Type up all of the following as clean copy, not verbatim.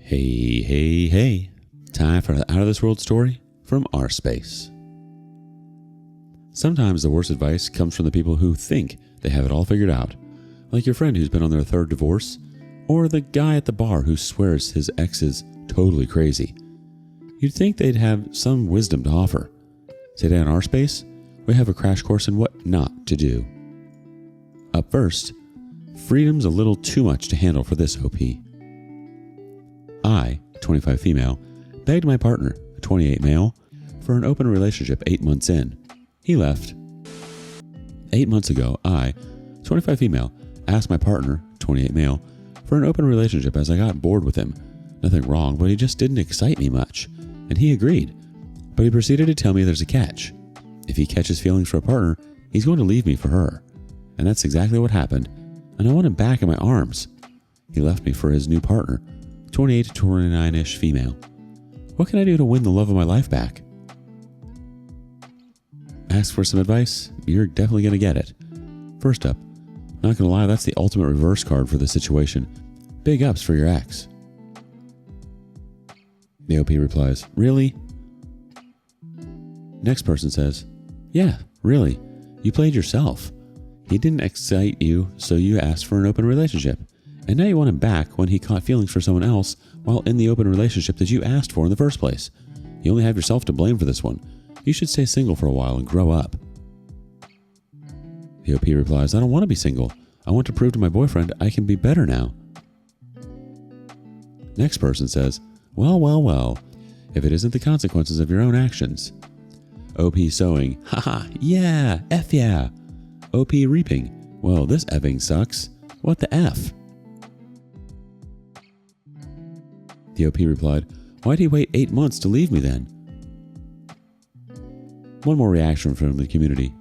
Hey, hey, hey. Time for an out-of-this-world story from rSpace. Sometimes the worst advice comes from the people who think they have it all figured out, like your friend who's been on their third divorce, or the guy at the bar who swears his ex is totally crazy. You'd think they'd have some wisdom to offer. Today on rSpace, we have a crash course in what not to do. Up first, freedom's a little too much to handle for this OP. I, 25 female, begged my partner, 28 male, for an open relationship 8 months in. He left. 8 months ago, I, 25 female, asked my partner, 28 male, for an open relationship as I got bored with him. Nothing wrong, but he just didn't excite me much. And he agreed. But he proceeded to tell me there's a catch. If he catches feelings for a partner, he's going to leave me for her. And that's exactly what happened. And I want him back in my arms. He left me for his new partner, 28 to 29-ish female. What can I do to win the love of my life back? Ask for some advice? You're definitely going to get it. First up, not going to lie, that's the ultimate reverse card for the situation. Big ups for your ex. The OP replies, really? Next person says, yeah, really. You played yourself. He didn't excite you, so you asked for an open relationship. And now you want him back when he caught feelings for someone else while in the open relationship that you asked for in the first place. You only have yourself to blame for this one. You should stay single for a while and grow up. The OP replies, I don't want to be single. I want to prove to my boyfriend I can be better now. Next person says, well, if it isn't the consequences of your own actions. OP sowing, haha, yeah, F yeah. OP reaping, well, this effing sucks. What the F? The OP replied, why'd he wait 8 months to leave me then? One more reaction from the community.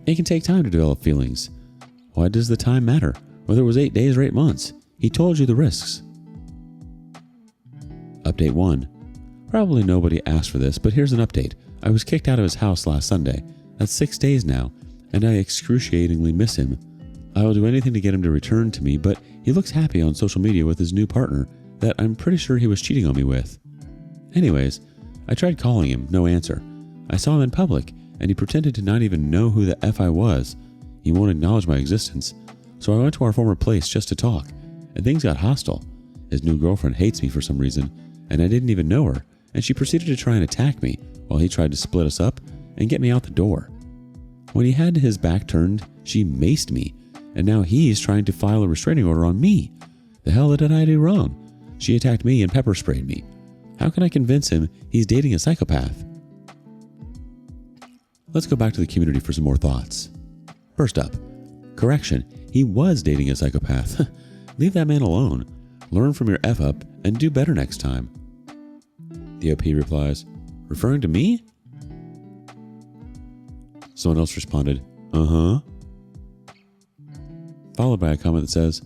It can take time to develop feelings. Why does the time matter? Whether it was 8 days or 8 months. He told you the risks. Update 1. Probably nobody asked for this, but here's an update. I was kicked out of his house last Sunday. That's 6 days now, and I excruciatingly miss him. I will do anything to get him to return to me, but he looks happy on social media with his new partner that I'm pretty sure he was cheating on me with. Anyways, I tried calling him, no answer. I saw him in public, and he pretended to not even know who the F I was. He won't acknowledge my existence, so I went to our former place just to talk, and things got hostile. His new girlfriend hates me for some reason, and I didn't even know her, and she proceeded to try and attack me while he tried to split us up and get me out the door. When he had his back turned, she maced me, and now he's trying to file a restraining order on me. The hell did I do wrong? She attacked me and pepper sprayed me. How can I convince him he's dating a psychopath? Let's go back to the community for some more thoughts. First up, correction, he was dating a psychopath. Leave that man alone. Learn from your F-up and do better next time. The OP replies, referring to me? Someone else responded, uh-huh. Followed by a comment that says,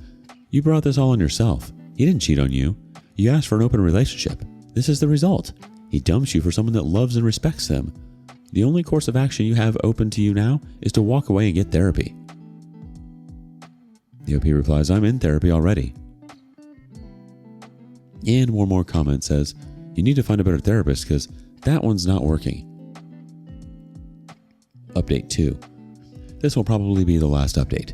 you brought this all on yourself. He didn't cheat on you. You asked for an open relationship. This is the result. He dumps you for someone that loves and respects them. The only course of action you have open to you now is to walk away and get therapy. The OP replies, I'm in therapy already. And one more comment says, you need to find a better therapist because that one's not working. Update 2. This will probably be the last update.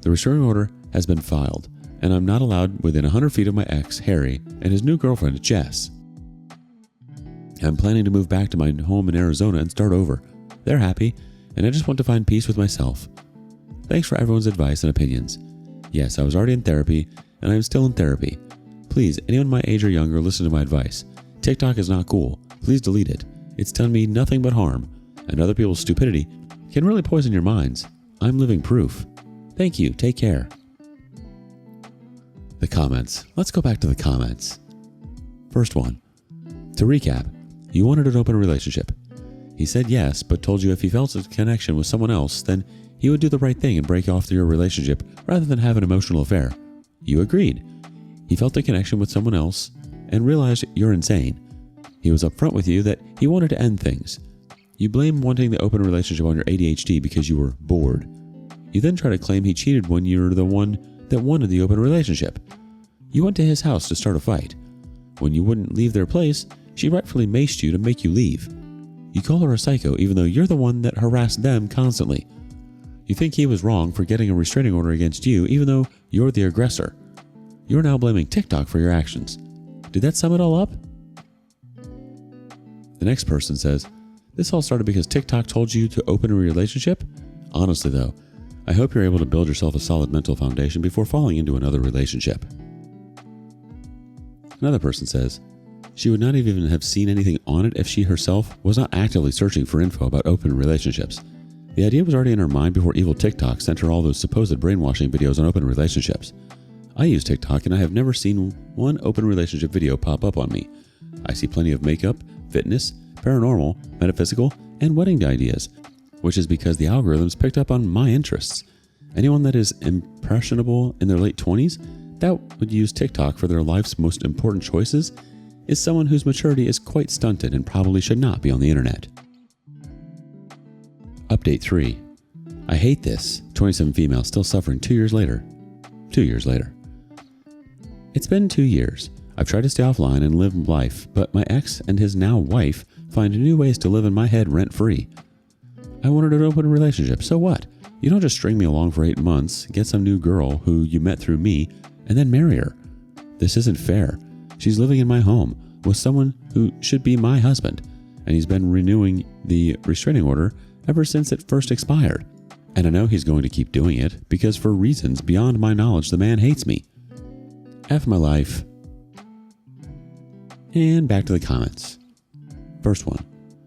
The restraining order has been filed, and I'm not allowed within 100 feet of my ex, Harry, and his new girlfriend, Jess. I'm planning to move back to my home in Arizona and start over. They're happy, and I just want to find peace with myself. Thanks for everyone's advice and opinions. Yes, I was already in therapy, and I'm still in therapy. Please, anyone my age or younger, listen to my advice. TikTok is not cool. Please delete it. It's done me nothing but harm, and other people's stupidity can really poison your minds. I'm living proof. Thank you. Take care. The comments. Let's go back to the comments. First one. To recap, you wanted an open relationship. He said yes, but told you if he felt a connection with someone else, then he would do the right thing and break off your relationship rather than have an emotional affair. You agreed. He felt a connection with someone else and realized you're insane. He was upfront with you that he wanted to end things. You blame wanting the open relationship on your ADHD because you were bored. You then try to claim he cheated when you're the one that wanted the open relationship. You went to his house to start a fight. When you wouldn't leave their place, she rightfully maced you to make you leave. You call her a psycho even though you're the one that harassed them constantly. You think he was wrong for getting a restraining order against you even though you're the aggressor. You're now blaming TikTok for your actions. Did that sum it all up? The next person says, this all started because TikTok told you to open a relationship? Honestly though, I hope you're able to build yourself a solid mental foundation before falling into another relationship. Another person says, she would not even have seen anything on it if she herself was not actively searching for info about open relationships. The idea was already in her mind before evil TikTok sent her all those supposed brainwashing videos on open relationships. I use TikTok and I have never seen one open relationship video pop up on me. I see plenty of makeup, fitness, paranormal, metaphysical, and wedding ideas, which is because the algorithms picked up on my interests. Anyone that is impressionable in their late 20s that would use TikTok for their life's most important choices is someone whose maturity is quite stunted and probably should not be on the internet. Update 3. I hate this. 27 female still suffering 2 years later. 2 years later. It's been 2 years. I've tried to stay offline and live life, but my ex and his now wife find new ways to live in my head rent-free. I wanted an open relationship, so what? You don't just string me along for 8 months, get some new girl who you met through me, and then marry her. This isn't fair. She's living in my home with someone who should be my husband, and he's been renewing the restraining order ever since it first expired. And I know he's going to keep doing it because for reasons beyond my knowledge, the man hates me. F my life. And back to the comments. First one.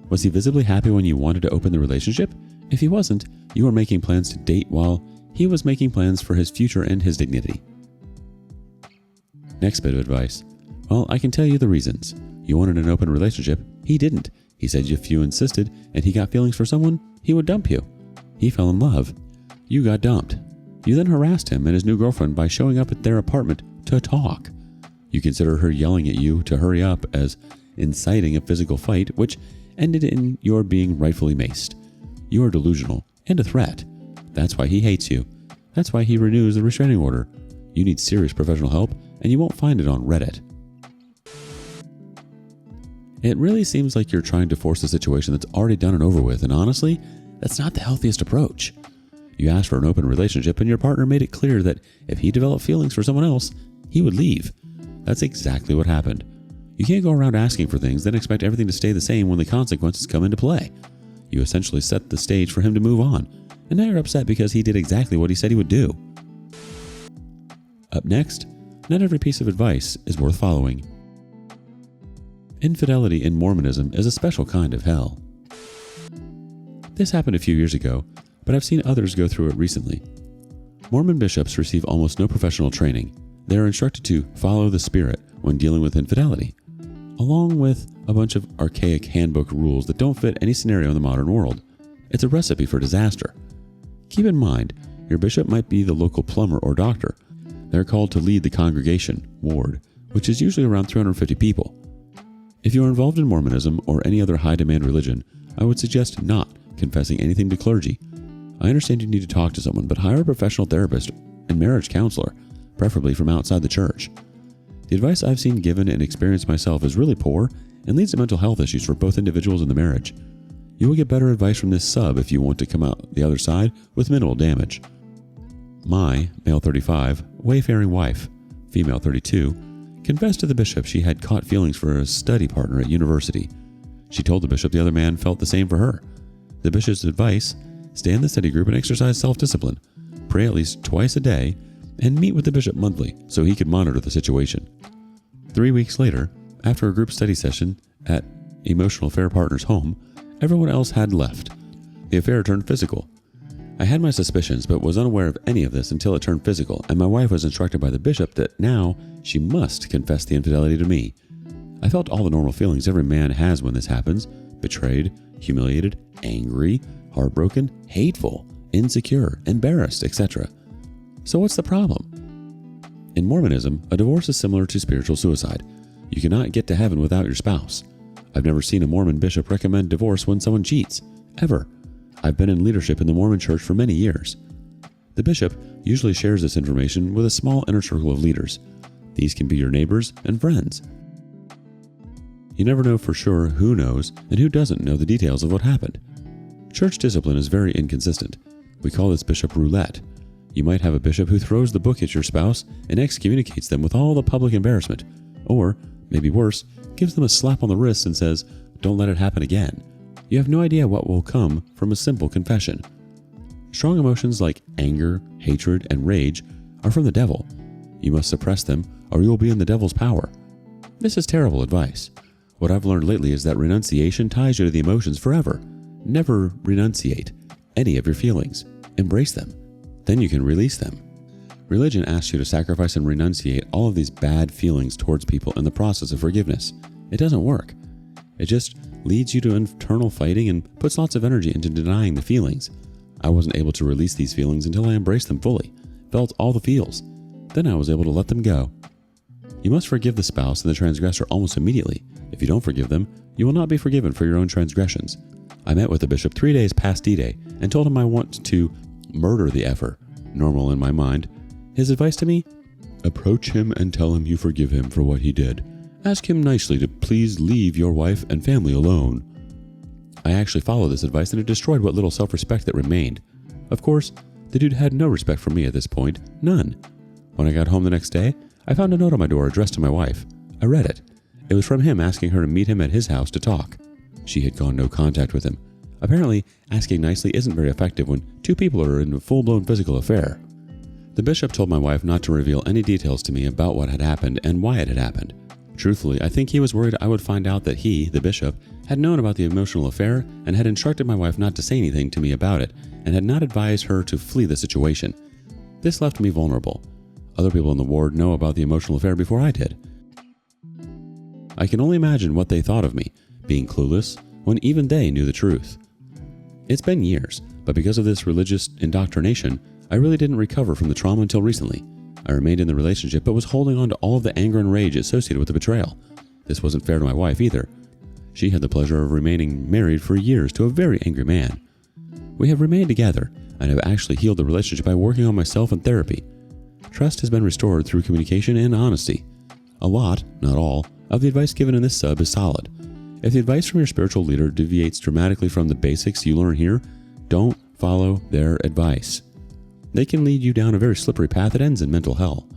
Was he visibly happy when you wanted to open the relationship? If he wasn't, you were making plans to date while he was making plans for his future and his dignity. Next bit of advice. Well, I can tell you the reasons. You wanted an open relationship. He didn't. He said if you insisted and he got feelings for someone, he would dump you. He fell in love. You got dumped. You then harassed him and his new girlfriend by showing up at their apartment to talk. You consider her yelling at you to hurry up as inciting a physical fight, which ended in your being rightfully maced. You are delusional and a threat. That's why he hates you. That's why he renews the restraining order. You need serious professional help, and you won't find it on Reddit. It really seems like you're trying to force a situation that's already done and over with, and honestly, that's not the healthiest approach. You asked for an open relationship, and your partner made it clear that if he developed feelings for someone else, he would leave. That's exactly what happened. You can't go around asking for things, then expect everything to stay the same when the consequences come into play. You essentially set the stage for him to move on, and now you're upset because he did exactly what he said he would do. Up next, not every piece of advice is worth following. Infidelity in Mormonism is a special kind of hell. This happened a few years ago, but I've seen others go through it recently. Mormon bishops receive almost no professional training. They are instructed to follow the Spirit when dealing with infidelity, along with a bunch of archaic handbook rules that don't fit any scenario in the modern world. It's a recipe for disaster. Keep in mind, your bishop might be the local plumber or doctor. They're called to lead the congregation, ward, which is usually around 350 people. If you are involved in Mormonism or any other high-demand religion, I would suggest not confessing anything to clergy. I understand you need to talk to someone, but hire a professional therapist and marriage counselor, preferably from outside the church. The advice I've seen given and experienced myself is really poor and leads to mental health issues for both individuals in the marriage. You will get better advice from this sub if you want to come out the other side with minimal damage. My, male 35, wayfaring wife, female 32, confessed to the bishop she had caught feelings for a study partner at university. She told the bishop the other man felt the same for her. The bishop's advice: stay in the study group and exercise self-discipline, pray at least twice a day, and meet with the bishop monthly so he could monitor the situation. 3 weeks later, after a group study session at Emotional Affair Partner's home, everyone else had left. The affair turned physical. I had my suspicions, but was unaware of any of this until it turned physical, and my wife was instructed by the bishop that now she must confess the infidelity to me. I felt all the normal feelings every man has when this happens: betrayed, humiliated, angry, heartbroken, hateful, insecure, embarrassed, etc. So what's the problem? In Mormonism, a divorce is similar to spiritual suicide. You cannot get to heaven without your spouse. I've never seen a Mormon bishop recommend divorce when someone cheats, ever. I've been in leadership in the Mormon church for many years. The bishop usually shares this information with a small inner circle of leaders. These can be your neighbors and friends. You never know for sure who knows and who doesn't know the details of what happened. Church discipline is very inconsistent. We call this bishop roulette. You might have a bishop who throws the book at your spouse and excommunicates them with all the public embarrassment, or, maybe worse, gives them a slap on the wrist and says, "Don't let it happen again." You have no idea what will come from a simple confession. Strong emotions like anger, hatred, and rage are from the devil. You must suppress them, or you will be in the devil's power. This is terrible advice. What I've learned lately is that renunciation ties you to the emotions forever. Never renunciate any of your feelings. Embrace them. Then you can release them. Religion asks you to sacrifice and renunciate all of these bad feelings towards people in the process of forgiveness. It doesn't work. It just leads you to internal fighting and puts lots of energy into denying the feelings. I wasn't able to release these feelings until I embraced them fully, felt all the feels. Then I was able to let them go. You must forgive the spouse and the transgressor almost immediately. If you don't forgive them, you will not be forgiven for your own transgressions. I met with the bishop 3 days past D-Day and told him I want to murder the effer, normal in my mind. His advice to me? Approach him and tell him you forgive him for what he did. Ask him nicely to please leave your wife and family alone. I actually followed this advice and it destroyed what little self-respect that remained. Of course, the dude had no respect for me at this point. None. When I got home the next day, I found a note on my door addressed to my wife. I read it. It was from him asking her to meet him at his house to talk. She had gone no contact with him. Apparently, asking nicely isn't very effective when two people are in a full-blown physical affair. The bishop told my wife not to reveal any details to me about what had happened and why it had happened. Truthfully, I think he was worried I would find out that he, the bishop, had known about the emotional affair and had instructed my wife not to say anything to me about it and had not advised her to flee the situation. This left me vulnerable. Other people in the ward know about the emotional affair before I did. I can only imagine what they thought of me, being clueless, when even they knew the truth. It's been years, but because of this religious indoctrination, I really didn't recover from the trauma until recently. I remained in the relationship but was holding on to all of the anger and rage associated with the betrayal. This wasn't fair to my wife either. She had the pleasure of remaining married for years to a very angry man. We have remained together and have actually healed the relationship by working on myself and therapy. Trust has been restored through communication and honesty. A lot, not all, of the advice given in this sub is solid. If the advice from your spiritual leader deviates dramatically from the basics you learn here, don't follow their advice. They can lead you down a very slippery path that ends in mental hell.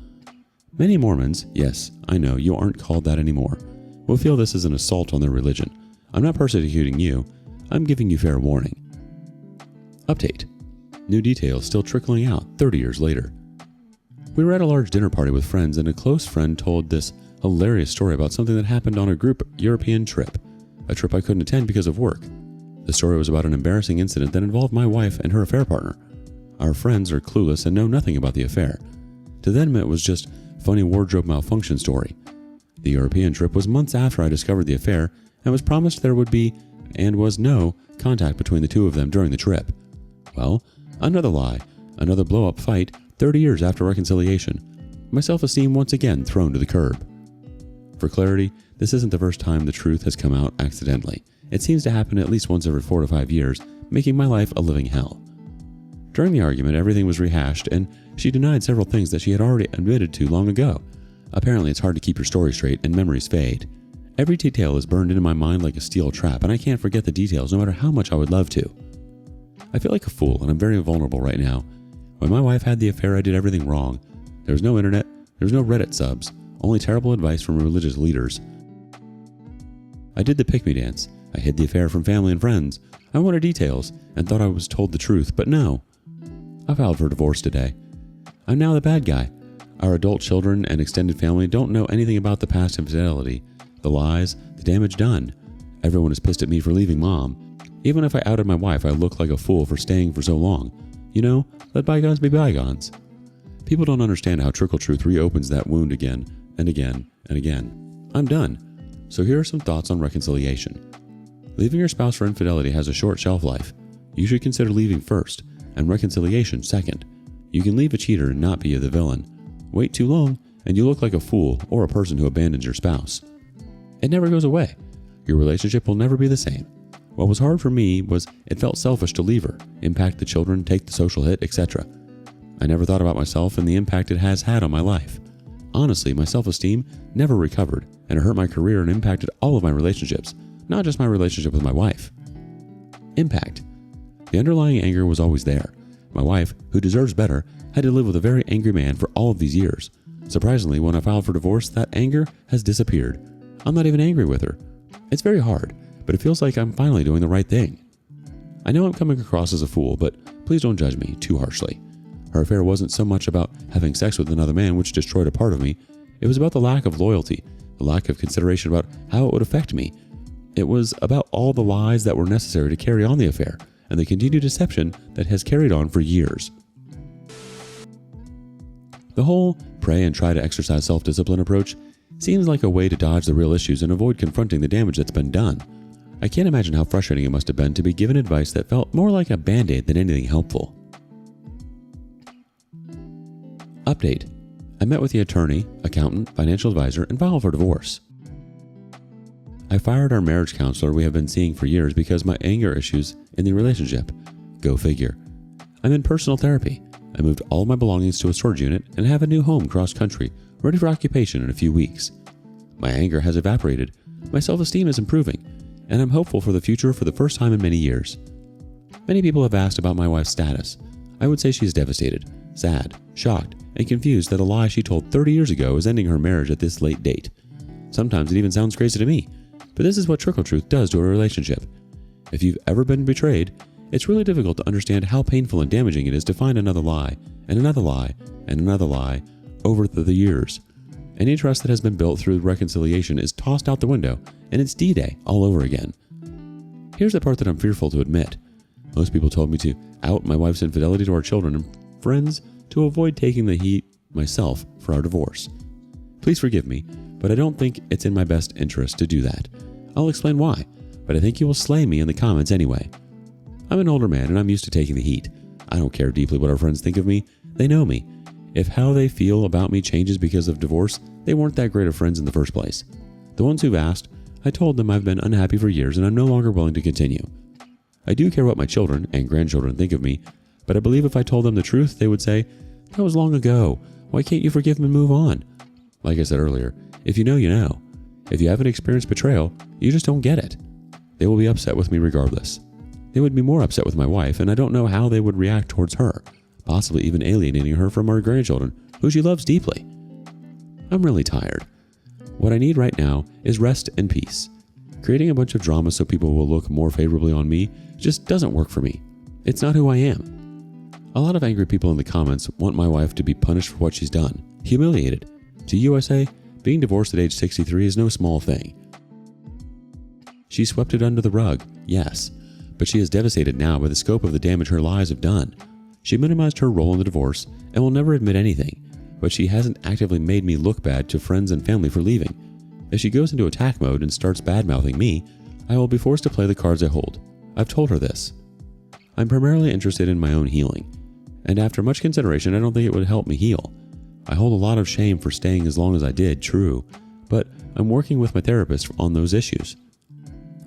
Many Mormons, yes, I know you aren't called that anymore, will feel this is an assault on their religion. I'm not persecuting you, I'm giving you fair warning. Update. New details still trickling out 30 years later. We were at a large dinner party with friends and a close friend told this hilarious story about something that happened on a group European trip, a trip I couldn't attend because of work. The story was about an embarrassing incident that involved my wife and her affair partner. Our friends are clueless and know nothing about the affair. To them it was just funny wardrobe malfunction story. The European trip was months after I discovered the affair and was promised there would be and was no contact between the two of them during the trip. Well, another lie, another blow-up fight 30 years after reconciliation. My self-esteem once again thrown to the curb. For clarity, this isn't the first time the truth has come out accidentally. It seems to happen at least once every 4 to 5 years, making my life a living hell. During the argument, everything was rehashed, and she denied several things that she had already admitted to long ago. Apparently, it's hard to keep your story straight, and memories fade. Every detail is burned into my mind like a steel trap, and I can't forget the details no matter how much I would love to. I feel like a fool, and I'm very vulnerable right now. When my wife had the affair, I did everything wrong. There was no internet, there was no Reddit subs, only terrible advice from religious leaders. I did the pick-me dance. I hid the affair from family and friends. I wanted details and thought I was told the truth, but no. I filed for divorce today. I'm now the bad guy. Our adult children and extended family don't know anything about the past infidelity, the lies, the damage done. Everyone is pissed at me for leaving mom. Even if I outed my wife, I look like a fool for staying for so long. You know, let bygones be bygones. People don't understand how trickle truth reopens that wound again and again and again. I'm done. So here are some thoughts on reconciliation. Leaving your spouse for infidelity has a short shelf life. You should consider leaving first, and reconciliation second. You can leave a cheater and not be the villain. Wait too long, and you look like a fool or a person who abandons your spouse. It never goes away. Your relationship will never be the same. What was hard for me was it felt selfish to leave her, impact the children, take the social hit, etc. I never thought about myself and the impact it has had on my life. Honestly, my self-esteem never recovered, and it hurt my career and impacted all of my relationships, not just my relationship with my wife. Impact. The underlying anger was always there. My wife, who deserves better, had to live with a very angry man for all of these years. Surprisingly, when I filed for divorce, that anger has disappeared. I'm not even angry with her. It's very hard, but it feels like I'm finally doing the right thing. I know I'm coming across as a fool, but please don't judge me too harshly. Her affair wasn't so much about having sex with another man, which destroyed a part of me. It was about the lack of loyalty, the lack of consideration about how it would affect me. It was about all the lies that were necessary to carry on the affair, and the continued deception that has carried on for years. The whole pray and try to exercise self-discipline approach seems like a way to dodge the real issues and avoid confronting the damage that's been done. I can't imagine how frustrating it must have been to be given advice that felt more like a band-aid than anything helpful. Update. I met with the attorney, accountant, financial advisor, and filed for divorce. I fired our marriage counselor we have been seeing for years because my anger issues in the relationship. Go figure. I'm in personal therapy. I moved all my belongings to a storage unit and have a new home cross-country, ready for occupation in a few weeks. My anger has evaporated, my self-esteem is improving, and I'm hopeful for the future for the first time in many years. Many people have asked about my wife's status. I would say she is devastated, sad, shocked, and confused that a lie she told 30 years ago is ending her marriage at this late date. Sometimes it even sounds crazy to me, but this is what trickle truth does to a relationship. If you've ever been betrayed, it's really difficult to understand how painful and damaging it is to find another lie, and another lie, and another lie over the years. Any trust that has been built through reconciliation is tossed out the window, and it's D-Day all over again. Here's the part that I'm fearful to admit. Most people told me to out my wife's infidelity to our children and friends to avoid taking the heat myself for our divorce. Please forgive me, but I don't think it's in my best interest to do that. I'll explain why, but I think you will slay me in the comments anyway. I'm an older man and I'm used to taking the heat. I don't care deeply what our friends think of me. They know me. If how they feel about me changes because of divorce, they weren't that great of friends in the first place. The ones who've asked, I told them I've been unhappy for years and I'm no longer willing to continue. I do care what my children and grandchildren think of me, but I believe if I told them the truth, they would say, that was long ago. Why can't you forgive them and move on? Like I said earlier, if you know, you know. If you haven't experienced betrayal, you just don't get it. They will be upset with me regardless. They would be more upset with my wife, and I don't know how they would react towards her, possibly even alienating her from our grandchildren, who she loves deeply. I'm really tired. What I need right now is rest and peace. Creating a bunch of drama so people will look more favorably on me just doesn't work for me. It's not who I am. A lot of angry people in the comments want my wife to be punished for what she's done, humiliated. To USA, being divorced at age 63 is no small thing. She swept it under the rug, yes, but she is devastated now by the scope of the damage her lies have done. She minimized her role in the divorce and will never admit anything, but she hasn't actively made me look bad to friends and family for leaving. If she goes into attack mode and starts bad-mouthing me, I will be forced to play the cards I hold. I've told her this. I'm primarily interested in my own healing, and after much consideration, I don't think it would help me heal. I hold a lot of shame for staying as long as I did, true, but I'm working with my therapist on those issues.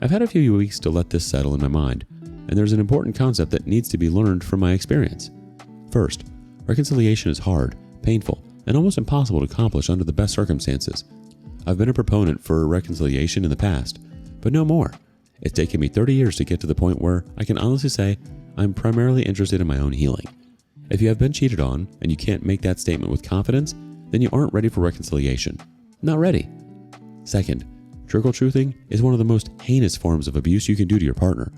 I've had a few weeks to let this settle in my mind, and there's an important concept that needs to be learned from my experience. First, reconciliation is hard, painful, and almost impossible to accomplish under the best circumstances. I've been a proponent for reconciliation in the past, but no more. It's taken me 30 years to get to the point where I can honestly say I'm primarily interested in my own healing. If you have been cheated on and you can't make that statement with confidence, then you aren't ready for reconciliation. Not ready. Second, trickle-truthing is one of the most heinous forms of abuse you can do to your partner.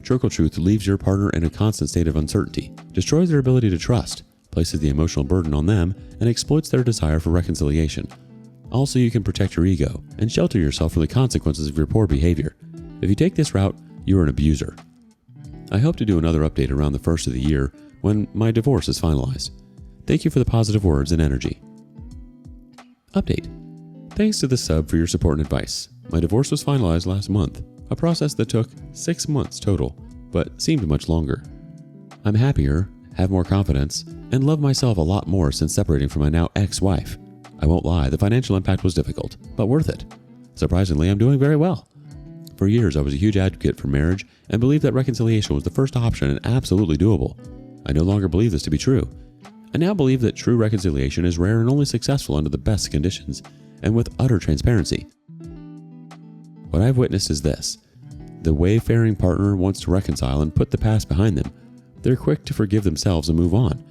Trickle-truth leaves your partner in a constant state of uncertainty, destroys their ability to trust, places the emotional burden on them, and exploits their desire for reconciliation. Also, you can protect your ego and shelter yourself from the consequences of your poor behavior. If you take this route, you are an abuser. I hope to do another update around the first of the year when my divorce is finalized. Thank you for the positive words and energy. Update. Thanks to the sub for your support and advice. My divorce was finalized last month, a process that took 6 months total, but seemed much longer. I'm happier, have more confidence, and love myself a lot more since separating from my now ex-wife. I won't lie, the financial impact was difficult, but worth it. Surprisingly, I'm doing very well. For years, I was a huge advocate for marriage and believed that reconciliation was the first option and absolutely doable. I no longer believe this to be true. I now believe that true reconciliation is rare and only successful under the best conditions and with utter transparency. What I've witnessed is this. The wayfaring partner wants to reconcile and put the past behind them. They're quick to forgive themselves and move on.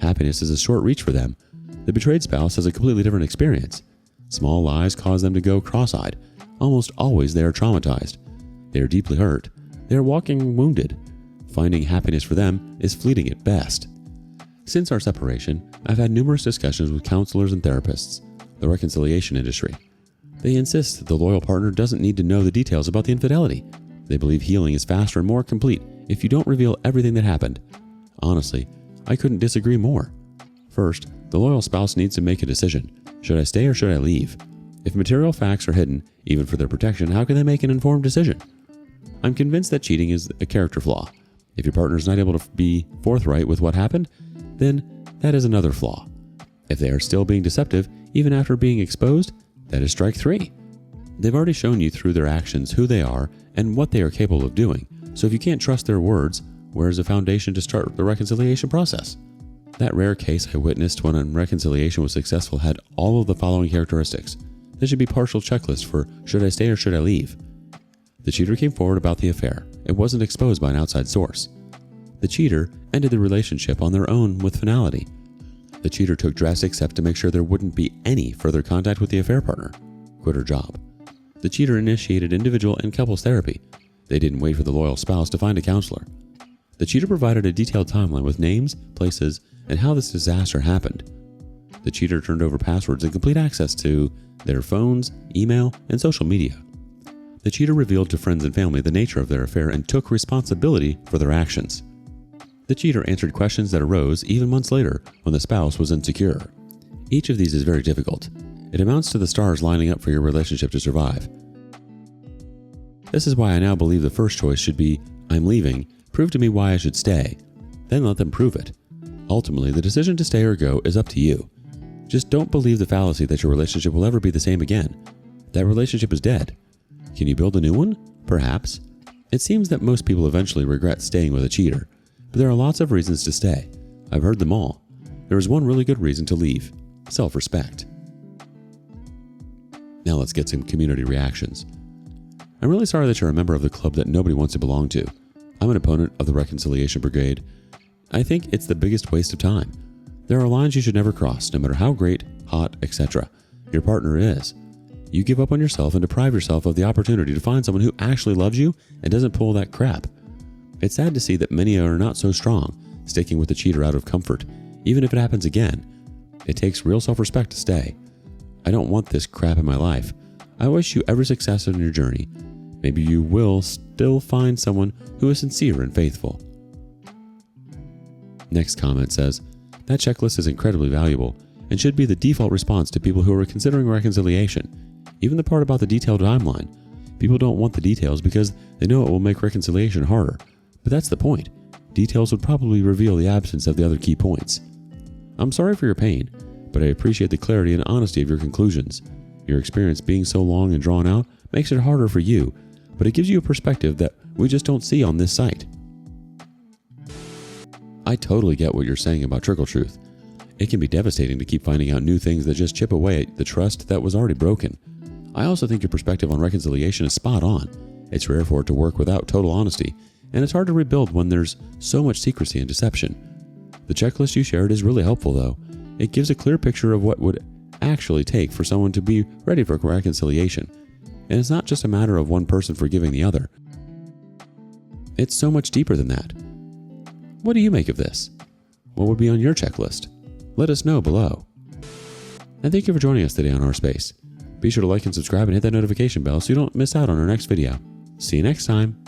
Happiness is a short reach for them. The betrayed spouse has a completely different experience. Small lies cause them to go cross-eyed. Almost always they are traumatized. They are deeply hurt. They are walking wounded. Finding happiness for them is fleeting at best. Since our separation, I've had numerous discussions with counselors and therapists, the reconciliation industry. They insist that the loyal partner doesn't need to know the details about the infidelity. They believe healing is faster and more complete if you don't reveal everything that happened. Honestly, I couldn't disagree more. First, the loyal spouse needs to make a decision. Should I stay or should I leave? If material facts are hidden, even for their protection, how can they make an informed decision? I'm convinced that cheating is a character flaw. If your partner is not able to be forthright with what happened, then that is another flaw. If they are still being deceptive, even after being exposed, that is strike 3. They've already shown you through their actions who they are and what they are capable of doing. So if you can't trust their words, where is the foundation to start the reconciliation process? That rare case I witnessed when a reconciliation was successful had all of the following characteristics. There should be partial checklists for should I stay or should I leave. The cheater came forward about the affair. It wasn't exposed by an outside source. The cheater ended the relationship on their own with finality. The cheater took drastic steps to make sure there wouldn't be any further contact with the affair partner. Quit her job. The cheater initiated individual and couples therapy. They didn't wait for the loyal spouse to find a counselor. The cheater provided a detailed timeline with names, places, and how this disaster happened. The cheater turned over passwords and complete access to their phones, email, and social media. The cheater revealed to friends and family the nature of their affair and took responsibility for their actions. The cheater answered questions that arose even months later when the spouse was insecure. Each of these is very difficult. It amounts to the stars lining up for your relationship to survive. This is why I now believe the first choice should be, I'm leaving, prove to me why I should stay, then let them prove it. Ultimately, the decision to stay or go is up to you. Just don't believe the fallacy that your relationship will ever be the same again. That relationship is dead. Can you build a new one? Perhaps. It seems that most people eventually regret staying with a cheater, but there are lots of reasons to stay. I've heard them all. There is one really good reason to leave: self-respect. Now let's get some community reactions. I'm really sorry that you're a member of the club that nobody wants to belong to. I'm an opponent of the Reconciliation Brigade. I think it's the biggest waste of time. There are lines you should never cross, no matter how great, hot, etc. your partner is. You give up on yourself and deprive yourself of the opportunity to find someone who actually loves you and doesn't pull that crap. It's sad to see that many are not so strong, sticking with the cheater out of comfort, even if it happens again. It takes real self-respect to stay. I don't want this crap in my life. I wish you every success in your journey. Maybe you will still find someone who is sincere and faithful. Next comment says, that checklist is incredibly valuable and should be the default response to people who are considering reconciliation. Even the part about the detailed timeline. People don't want the details because they know it will make reconciliation harder. But that's the point. Details would probably reveal the absence of the other key points. I'm sorry for your pain, but I appreciate the clarity and honesty of your conclusions. Your experience being so long and drawn out makes it harder for you, but it gives you a perspective that we just don't see on this site. I totally get what you're saying about trickle truth. It can be devastating to keep finding out new things that just chip away at the trust that was already broken. I also think your perspective on reconciliation is spot on. It's rare for it to work without total honesty, and it's hard to rebuild when there's so much secrecy and deception. The checklist you shared is really helpful though. It gives a clear picture of what would actually take for someone to be ready for reconciliation. And it's not just a matter of one person forgiving the other. It's so much deeper than that. What do you make of this? What would be on your checklist? Let us know below. And thank you for joining us today on rSpace. Be sure to like and subscribe and hit that notification bell so you don't miss out on our next video. See you next time.